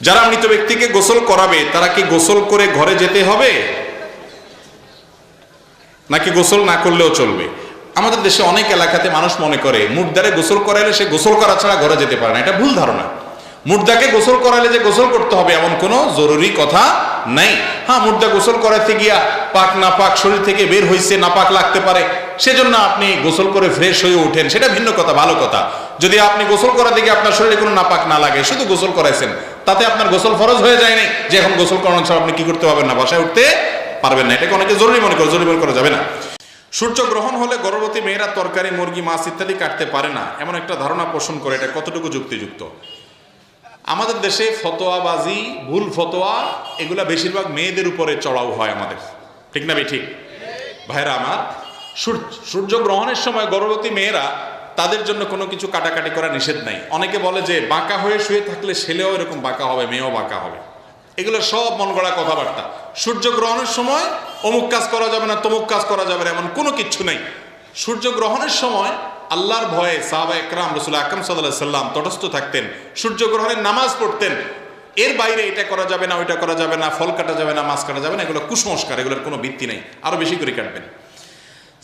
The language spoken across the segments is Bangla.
যারা মৃত ব্যক্তিকে গোসল করাবে তারা কি গোসল করে ঘরে যেতে হবে নাকি গোসল না করলেও চলবে? আমাদের দেশে অনেক এলাকাতে মানুষ মনে করে মুর্দারে গোসল করাইলে সে গোসল করা ছাড়া ঘরে যেতে পারে না। এটা ভুল ধারণা। মুর্দাকে গোসল করাইলে যে গোসল করতে হবে এমন কোনো জরুরি কথা নাই। হ্যাঁ, মুর্দা গোসল করাতে গিয়া পাক না পাক শরীর থেকে বের হইছে, না পাক লাগতে পারে, সেজন্য আপনি গোসল করে ফ্রেশ হয়ে ওঠেন, সেটা ভিন্ন কথা, ভালো কথা। যদি আপনি গোসল করাতে গিয়ে আপনার শরীরে কোনো নাপাক না লাগে, শুধু গোসল করাইছেন, তাতে আপনার গোসল ফরজ হয়ে যায় নাই যে এখন গোসল করানো ছাড়া আপনি কি করতে পারবেন না, বাসায় উঠতে পারবেন না। এটাকে অনেকে জরুরি মনে করে, জরুরি মনে করা যাবে না। সূর্যগ্রহণ হলে গর্ভবতী মেয়েরা তরকারি, মুরগি, মাছ ইত্যাদি কাটতে পারে না, এমন একটা ধারণা পোষণ করে, এটা কতটুকু যুক্তিযুক্ত? আমাদের দেশে ফতোয়াবাজি, ভুল ফতোয়া, এগুলা বেশিরভাগ মেয়েদের উপরে চড়াও হয় আমাদের, ঠিক না ঠিক ভাইরা আমার? সূর্যগ্রহণের সময় গর্ভবতী মেয়েরা, তাদের জন্য কোনো কিছু কাটাকাটি করা নিষেধ নাই। অনেকে বলে যে বাঁকা হয়ে শুয়ে থাকলে ছেলেও এরকম বাঁকা হবে, মেয়েও বাঁকা হবে। এগুলো সব মন গড়া কথাবার্তা। সূর্যগ্রহণের সময় অমুক কাজ করা যাবে না, তমুক কাজ করা যাবে না, এমন কোনো কিচ্ছু নাই। সূর্যগ্রহণের সময় আল্লাহর ভয়ে সাহাবা একরাম রাসূল আকরাম সাল্লাল্লাহু আলাইহি সাল্লাম তটস্থ থাকতেন, সূর্যগ্রহণের নামাজ পড়তেন। এর বাইরে এটা করা যাবে না, ওইটা করা যাবে না, ফল কাটা যাবে না, মাছ কাটা যাবে না, এগুলো কুসংস্কার, এগুলোর কোনো ভিত্তি নেই। আরো বেশি করে কাটবেন।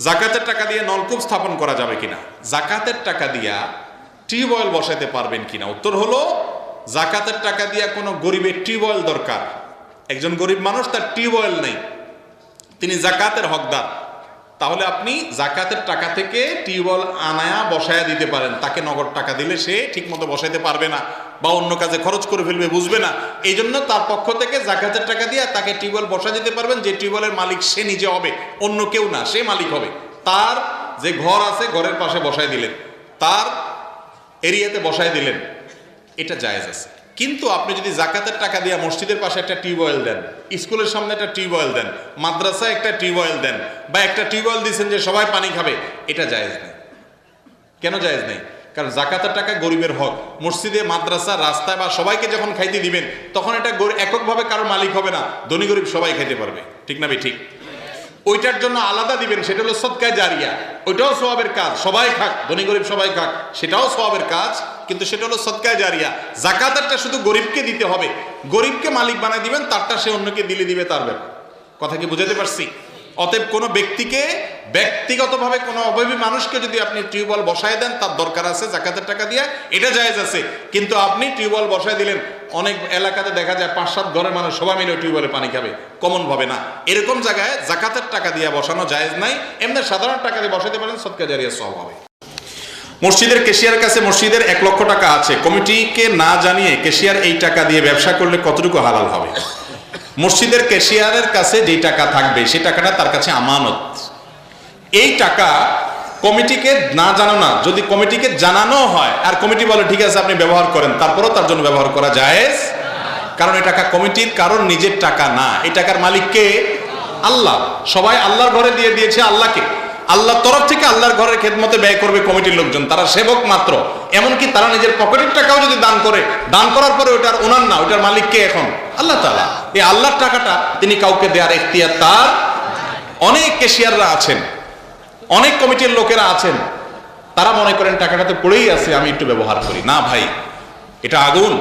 জাকাতের টাকা দিয়ে নলকূপ স্থাপন করা যাবে কিনা, জাকাতের টাকা দিয়া টিউবওয়েল বসাইতে পারবেন কিনা? উত্তর হলো, জাকাতের টাকা দিয়া কোনো গরিবের টিউবওয়েল দরকার। একজন গরিব মানুষ, তার টিউবওয়েল নেই, তিনি জাকাতের হকদার, তাহলে আপনি জাকাতের টাকা থেকে টিউবওয়েল আনায়া বসায়া দিতে পারেন। তাকে নগদ টাকা দিলে সে ঠিক মতো বসাইতে পারবে না বা অন্য কাজে খরচ করে ফেলবে, বুঝবে না। এই জন্য তার পক্ষ থেকে জাকাতের টাকা দিয়ে তাকে টিউবওয়েল বসা দিতে পারবেন, যে টিউবওয়েলের মালিক সে নিজে হবে, অন্য কেউ না, সে মালিক হবে। তার যে ঘর আছে, ঘরের পাশে বসায় দিলেন, তার এরিয়াতে বসায় দিলেন, এটা জায়েজ আছে। কিন্তু আপনি যদি জাকাতের টাকা দিয়ে মসজিদের পাশে একটা টিউবওয়েল দেন, স্কুলের সামনে একটা টিউবওয়েল দেন, মাদ্রাসায় একটা টিউবওয়েল দেন, বা একটা টিউবওয়েল দিচ্ছেন যে সবাই পানি খাবে, এটা জায়েজ নেই। কেন জায়েজ নেই? কারণ জাকাতের টাকা গরিবের হক। মসজিদে, মাদ্রাসা, রাস্তায় বা সবাইকে যখন খাইতে দিবেন, তখন এটা এককভাবে কারো মালিক হবে না, ধনী গরিব সবাই খাইতে পারবে, ঠিক না ঠিক? ওইটার জন্য আলাদা দিবেন, সেটা হলো সদকায়ে জারিয়া, ওইটাও সওয়াবের কাজ, সবাই খাক, ধনী গরিব সবাই খাক, সেটাও সওয়াবের কাজ, কিন্তু সেটা হলো সদকায়ে জারিয়া। জাকাতেরটা শুধু গরিবকে দিতে হবে, গরিবকে মালিক বানায় দিবেন, তারটা সে অন্যকে দিবে তার ব্যাপার। কথা কি বুঝাতে পারছি? অতএব কোনো ব্যক্তিকে, ব্যক্তিগতভাবে কোনো অভাবী মানুষকে যদি আপনি টিউবওয়েল বসায় দেন, তার দরকার আছে জাকাতের টাকা দিয়ে, এটা জায়েজ আছে। কিন্তু আপনি টিউবওয়েল বসায় দিলেন, অনেক এলাকাতে দেখা যায় 5-7 ঘরের মানুষ সবাই মিলে টিউবওয়েলে পানি খাবে, কমন ভাবে না, এরকম জায়গায় জাকাতের টাকা দিয়ে বসানো জায়েজ নাই। এমনি সাধারণ টাকা দিয়ে বসাতে পারেন, সদকা জারিয়া সওয়াব হবে। মসজিদের ক্যাশিয়ারের কাছে মসজিদের 1 লক্ষ টাকা আছে, কমিটিকে না জানিয়ে ক্যাশিয়ার এই টাকা দিয়ে ব্যবসা করলে কতটুকু হালাল হবে? মসজিদের ক্যাশিয়ারের কাছে যেই টাকা থাকবে, সেই টাকাটা তার কাছে আমানত। এই টাকা কমিটিকে না জানানো, যদি কমিটিকে জানানো হয় আর কমিটি বলে ঠিক আছে আপনি ব্যবহার করেন, তারপরও তার জন্য ব্যবহার করা জায়েজ। কারণ এই টাকা কমিটির কারণ নিজের টাকা না, এই টাকার মালিক কে? আল্লাহ। সবাই আল্লাহর ঘরে দিয়ে দিয়েছে আল্লাহকে, আল্লাহর তরফ থেকে আল্লাহর ঘরের খেদমতে ব্যয় করবে কমিটির লোকজন, তারা সেবক মাত্র। এমনকি তারা নিজের পকেটের টাকাও যদি দান করে, দান করার পরে ওটার ওনার না, ওটার মালিক কে? এখন আল্লাহ তাআলা। এই আল্লাহর টাকাটা তিনি কাউকে দেওয়ার এখতিয়ার তার। অনেক ক্যাশিয়াররা আছেন, অনেক কমিটির লোকেরা আছেন, তারা মনে করেন টাকাটা তো পড়েই আছে, আমি একটু ব্যবহার করি। না ভাই, এটা আগুন।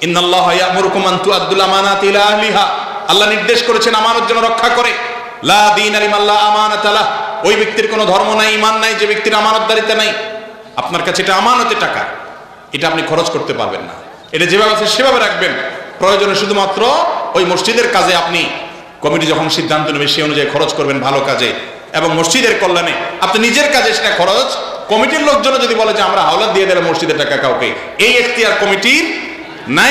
ইন্নাল্লাহা ইয়া'মুরুকুম আন তুআদ্দুল আমানাতি ইলা আহলিহা, আল্লাহ নির্দেশ করেছেন আমানত যেন রক্ষা করে। লা দীনা লিমান লা আমানাতা লাহ, ওই ব্যক্তির কোনো ধর্ম নাই, ঈমান নাই যে ব্যক্তির আমানতদারিতা নাই। আপনার কাছে এটা আমানতের টাকা, এটা আপনি খরচ করতে পারবেন না। এটা যেভাবে আছে সেভাবে রাখবেন, প্রয়োজনে শুধুমাত্র ওই মসজিদের কাজে আপনি, কমিটি যখন সিদ্ধান্ত নেবে সেই অনুযায়ী খরচ করবেন ভালো কাজে এবং মসজিদের কল্যাণে। আপনি নিজের কাজে সেটা খরচ, কমিটির লোকজন যদি বলে যে আমরা হাওলাত দিয়ে দিলাম মসজিদের টাকা কাউকে, এই এখতিয়ার কমিটির নাই।